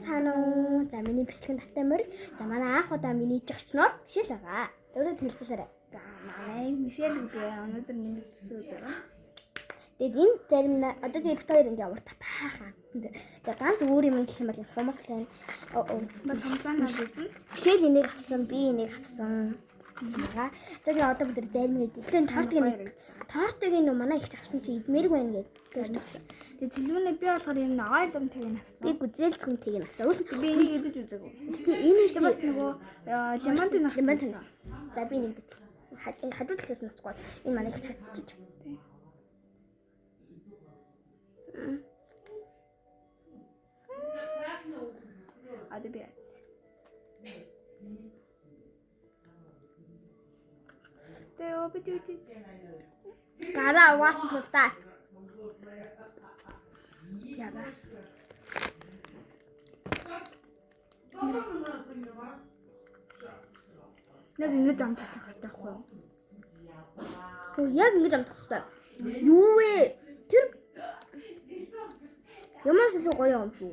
Цаана уу. За миний бичлэгэн тавтай морь. За манай анх удаа миний жигчноор Мишель байгаа. Өөрөөр хэлцээрэй. За манай Мишель гэдэг өнөөдөр миний төсөөлөөр. Тэгээд энэ зарим одоо тийм бит хоёр ингээ урт баахан. Тэгээд ганц өөр юм гэх юм бол хүмүүс л байна. Бас хамгаалаад үзэн. Мишель энийг авсан, би энийг авсан. Тэгээд одоо бид зарим нэг тэгэхээр тортыг нь манай ихч авсан чи идмэрэг байна гэдэг. Тэгээд цэлмэнэ би болохоор юм нойлон тийг авсан. Би гүзээлцгэн тийг авсан. Би энийг идэж үзээгүй. Тэгээд энэ шүү бас нөгөө лимонтын лимонтын. За би нэг хажуу талаас нь оцгоо. Энэ манай ихч хатчих. Ada bir Teo bitti. Gara угаасан тултаа. Яга. Нэг ингэж амтах таахгүй юу? Оо яг ингэж амтах хэрэгтэй. Юу вэ? Тэр Ямаас илүү гоё юм шүү.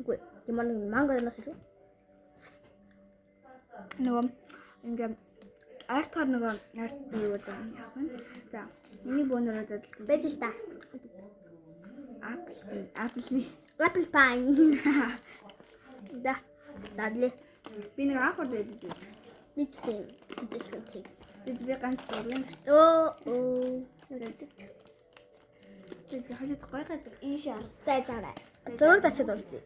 Үгүй. Ямар нэг манго ямаас илүү. Нөгөө ингээм артаар нөгөө арт юу гэдэг юм яах вэ? За, миний бөөнөрөө дэдэлсэн. Байж та. Apple pie. Да. Дадли. Би нэг анх удаа дэдэж үзсэн. Бичсэн. Дэдэлсэн. Би ганц зургийн. Оо. Тэгээд хажууд гойхаад ийш арга. Зайж байгаа. Зураг тасаад болчих.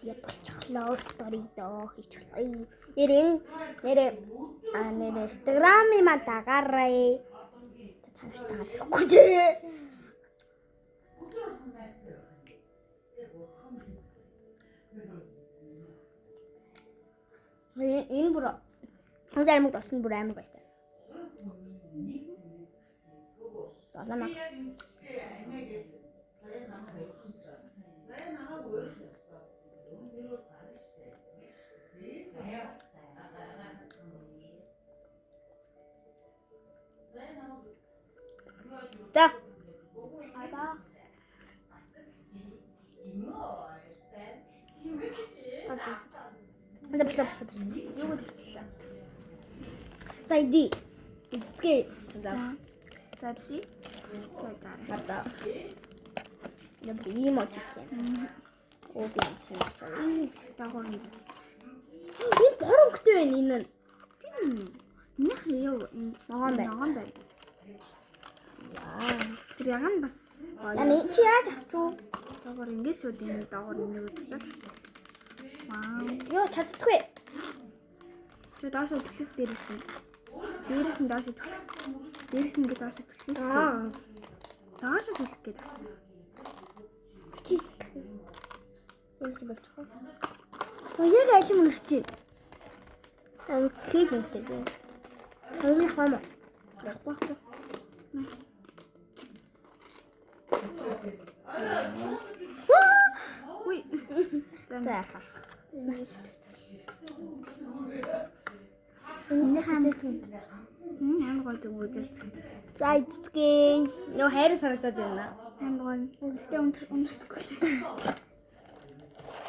Яг болчихлоо стори доо хийчихлээ. Нэрээ Instagram-ийн маа дагаарай. Цааш таагүй дээ. Энэ бүр амиг тосон бүр амиг байтай. Даламаа. Да. Это пришло. Зайди. Эцгээ. За. За тий. Гата. Я би ийм очсон. Оо би юм шиг. Дагуур нэг. Энэ боронхтой байна энэ. Нях яа Ногоон байна. ногоон байна. Яа. Тэр ягаан бас Яны чи яаж авчуу? дагуур ингэж шууд энэ дагуур нэг үздэг. Вау. Йоо чаддгүй. Чи даашаа түлхэх дээрээс нь. Дээрээс нь даашаа түлхэх. Дээрээс нь ингэ даашаа түлхэх. Даашаа түлхэх гэдэг. Чи. Өөрөөр болчихоо. Оо яг алим мөрчий. Кийг нэгтэй. Хоёрын хам. Яг багч. Ой. За. Энэ хамт. Ямар гоё дээ үзэлцэн. За эцгээ. Нөө хайр санагдаад байна. Амар гоё. Үлдээ өмсдөхгүй.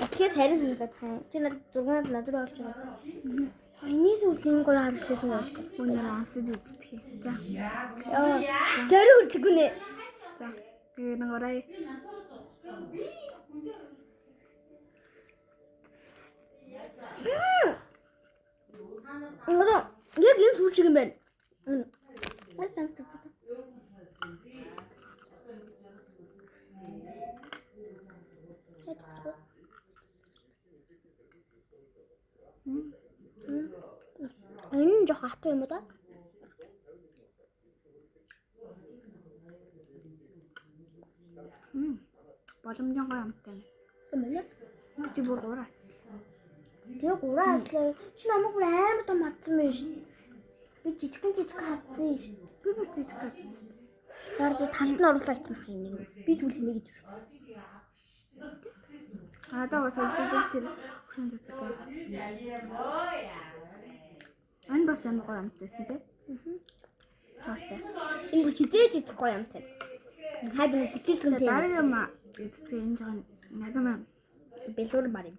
Итгэс хайр санагдаад хаа. Чи зурганд надад болж байгаа. Энэс үлдэн гоё харагдсан юм. Өнөр амсаж үздэг. За. Яа. Зориг үлдэггүй нэ. За. Би нэг орой. Одоо яг энэ сүүл шиг юм байна. Энэ нь жоох хатуу юм уу да? Боломжтой гоё амттай. Юм байна. Чи бүр гураа. Тэгээ гураа аслаа. Чи намайг бүр амар том хатсан байх шин. Би жижиг хатсан шин. Би бас жижиг хат. Яар талд нь оруулаа ицмах юм нэг. Би зүйл нэг гэж шүү. Надаа бас үлдээ тэр хөшөнд байдаг. Ань бас амар гоё амттайсан тий. Таартай. Энэ хизээж идэх гоё юм тань. Хайд нэг хичээлтэн Дараа юм эцэг энэ жоо надад бэлгүүр бар юм.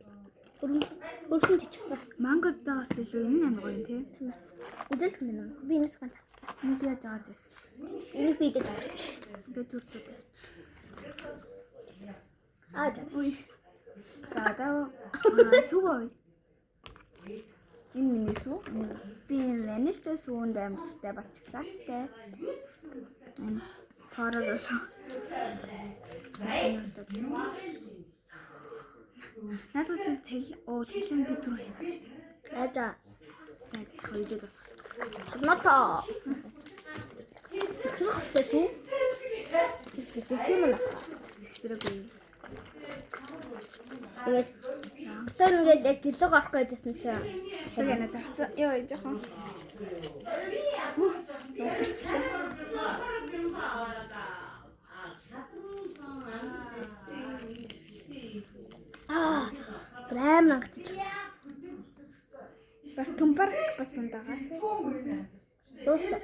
Хөрсөн жижиг ба. Мангадаас илүү энэ амар гоё тий. Үзэлт юм. Би энэс ган татсан. Нэг яаж аваад байч. Энийг би идэж авчих. Би зүрхтэй байч. Жаа. Ой. Гадаа сүүгөө. Энэ миний сүү. Би ванилтай сүүнд амттай бас шоколадтай. Энэ парадос. Надад тэлэн би түр хийчих. Жаа. Хоёроо бас. Томато. Сэгсрэх хэвчээ сүү. Сэгсрэх юм байна. Сэгсрээгүй. Ингээд яг гэлэг орох гэжсэн чинь. Тэгээ надад харцаа. Йоо жоохон. Грэм нангатчих. Бас тумпар басан байгаа. Дуустал.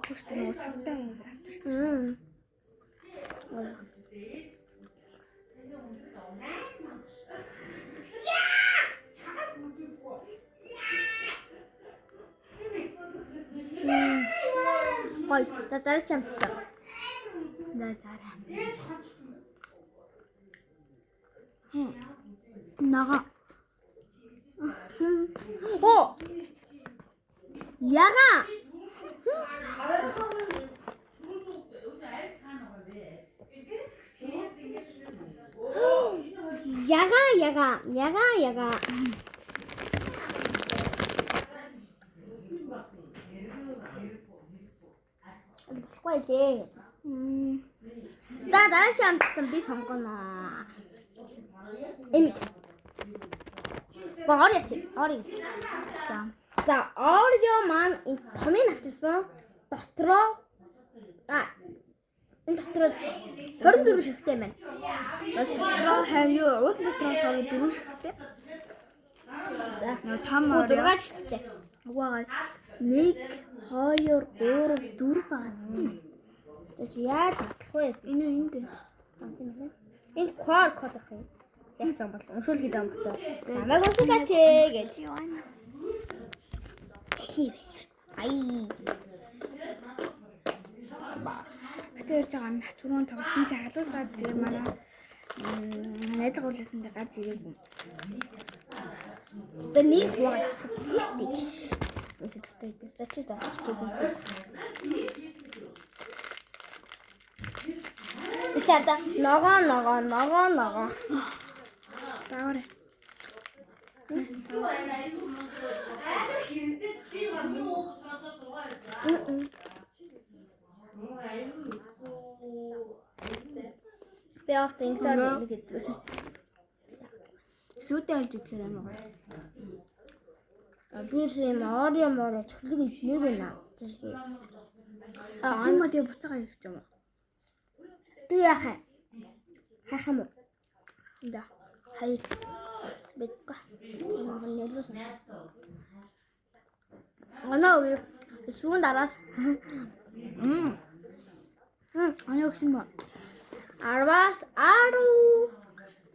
Хүчтэй нөгөө савтай авчирсан. Гой, дараа чамтай. Дараа. Нага. Оо. Яга. Яга. Гой лээ. За дараа чамтай би сонгоно. Энэ Ори. За Орио маань энэ томыг авчихсан. Дотроо энэ дотроо 24 шигтэй байна. Дотроо хавьяа уут дотроо 4 шигтэй. За том 6 шигтэй. Угаагаа 1 2 3 4 байна. За яаж татлах вэ? Энэ энд. Энд QR код ах юм. Яг ч юм бол уншуул гэдэг юм бата. Намайг уншуулаач гэж. Ай. Тэр жагаан түрүүн тоглосон чи халуулаад тэгээ манай найзгаа уулсан дээр гарч ирээгүй. Одоо нэг хувааж чадчих шүү дээ. Үнэхээр за чи заах гэж байна. Ишата ногоо. Даавар. Би авах тэнгэр нэг гэдэгс. Сүйдээ алж идэхээр амар гоё. Би юм Орио чөлөг идмээр байна. Тийм үү тэгээ буцаага ирэх юм уу? Би яхаа. Хахам уу? Да. Хай. Бэкка. Анаа сүүн дараас. Анаа өгсөн ба. 10-аас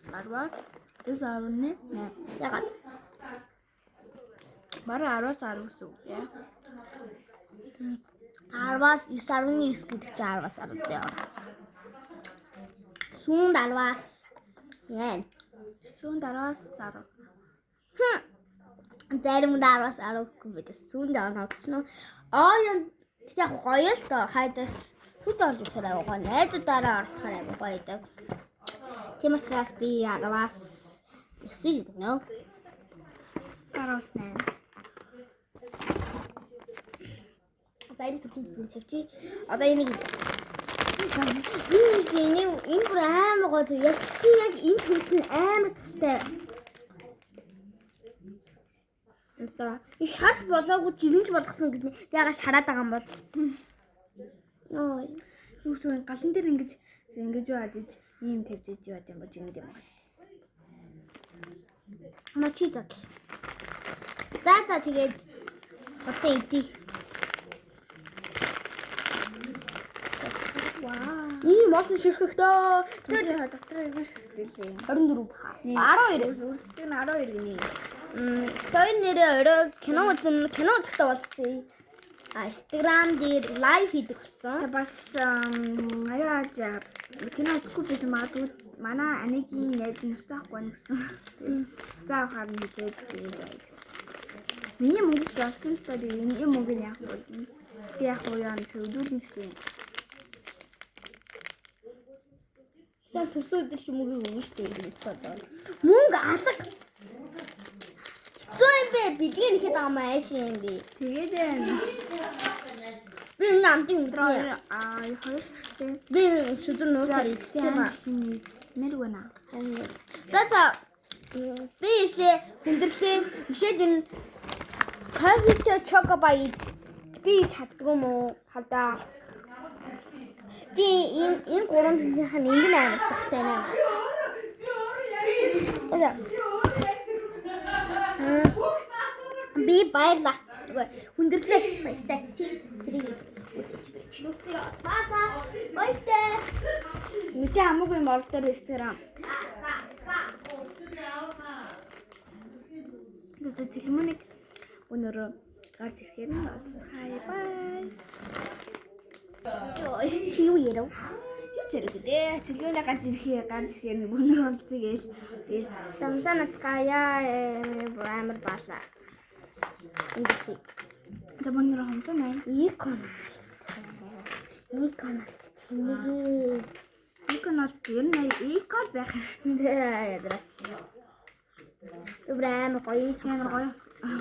10-аас 11. ягаад? Бараа 10-аас 10 гэсэн үг яа. 10-аас 9 гэдэг чинь 10-аас 10 дээр орсон. Сүүн 10-аас яа. Сүүн 10-аас 10. Зарим 10-аас 10 гэх мэт сүүн дээр орсон. Оон яг гоё л доо хайдас хүч олж ирэхээр гоё найзуудаараа орлохоор аягүй гоё идэг. Тийм учраас би 10-аас 9 гэдэг нөө. 10-аас 8. Одоо энэ зөвхөн тавьчих. Одоо энийг энэ бүр амар гоё зү. Яг энэ хүнс нь амар тустай. Одоо и шарж болоогүй жигэнж болгосон гэдэг нь ягаад шараад байгаа юм бол. Нөө Юу ч галан дээр ингэж юу ажиж ийм тавьж яа гэм бож юм байна. Мачи зат. За тэгээд хотоо идэх. Вау. Ийм олон ширхэгтэй. Тэр дотроо юу шигтэй лээ. 24 баха. 12. Үргэлжлэх нь 12 гинэ. Тэр нэрээ орой кино үзэхдээ болцсон. Instagram дээр лайв хийдэг болсон. Тэгээ бас аяаж кино үзэхгүй бид магадгүй манай Анигийн найз нь уцаахгүй байна гэсэн. За ухаар нь хэлээд байгаа. Миний мөнгө олсон л тоо энэ мөнгөний яах вэ? Тэг яах вэ яа гэж өдөрний гэсэн. Сан төсөө өдөр чи мөнгө өгнө шүү дээ одоо. Мөнгө алга. Хэцүү юм бэ? Бэлгийн ихэд байгаа маа ааш юм бэ? Тэгээд Би намтын өдрөө хоёр шигтэй. би шүдэн нууцаар илсэн ба. Нэр гэнэ. За би ishээ хүндрэлээ бишээд энэ кофе чоко бай би чаддаг юм уу? Хадаа. Би энэ гурван зүйлийнх нь ингэн амар тахтай нэ. Оза. Би баярлаа. Хүндрэлээ баяртай. Чи тэрийг Нүстийг баазаа баяртай. Мэдээ хамаагүй морлоор Instagram. Тэгээд телефоник өнөөрөө гарч ирэхээр нь хай бай. Чи юу ярав? Юу зэрэгдээ? Телефоник гарч ирэхээр нь өнөөр болцгийг ээл Самсанат кая амар баалаа. Индси. Тэгээд өнөөр хонсон байна. Икон бол ер нь икон байх хэрэгтэй. Ядраа. Амар гоё Амар гоё.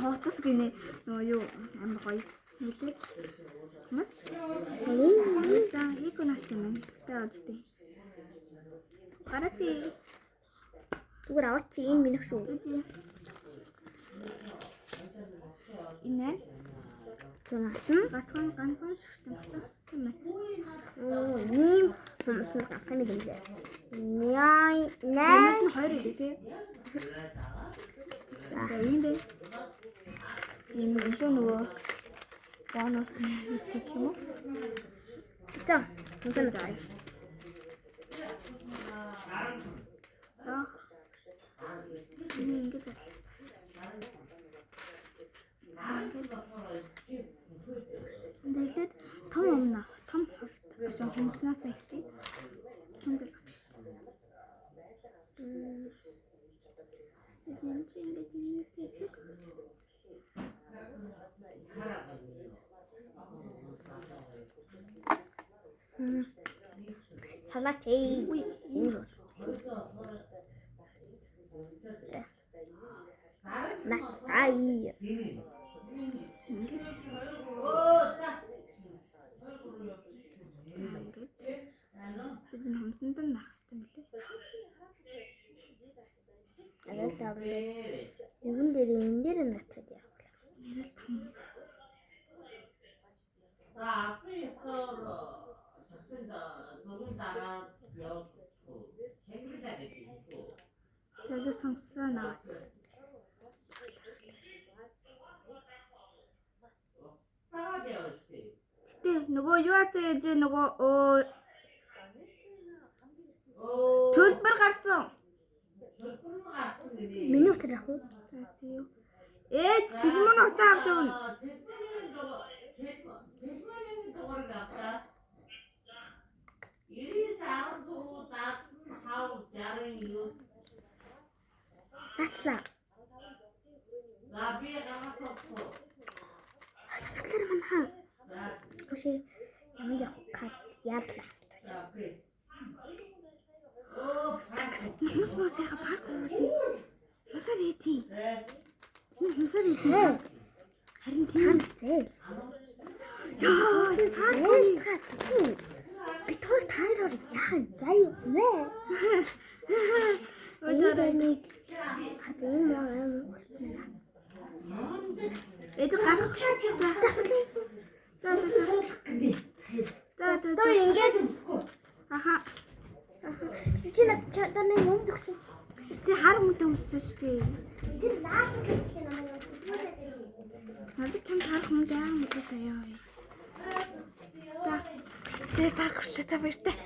Хотос гинэ нөгөө юу амар гоё. Нэлээ. Мас. Икон алт юм. Тэгээд үстэй. Гарати. Зүгээр аваад чи энэ минийх шүү. Инээ. Тэмээ. Ганцхан шигтэй байна. Тийм ээ. Ийм хүмүүс нэг ахны гинэ. Яй, Наа 2 үлээ. За ийм бэ. Ийм илүү нөгөө бонус хийх юм уу? За, энэ заа. Ингээд Дэглэд том өмнө том ховт ашиг хүмүүснээс ихтэй. Том зүйл багш. Салат ээ. Натай. Тэд хонсонд нь нах хэрэгтэй мөлий. Арай л авлаа. Юун дээр энэ дээр натад явах. Нэрэл том. Тэгээд сонсоо наа. Гэтэ нөгөө юу ааж нөгөө төлбөр гарсан. Миний утас яах вэ? Ээж телефон утаа авч явна. Ачлаа. За би ганц авах. Саглар манаа. Өшөө ямар яг кат яадлаа. Хүмүүс яха парк хууль. Масаар ийти. Масаар ийти. Харин тийм Зээл. ёо Зээл. Би тоор таараар яхан заяа нэ. Өдөрний хатын маа. ээж гарах. За. Тоо ингэж Аха. чи надад мөнгө өгч. Ти хар мөдө өмссөн шүү дээ. Тэр лаах гэх юм аа. Надад чам харах мөдө аа мөдө таяа. За. Тэр парк хөрлөө та баяртай.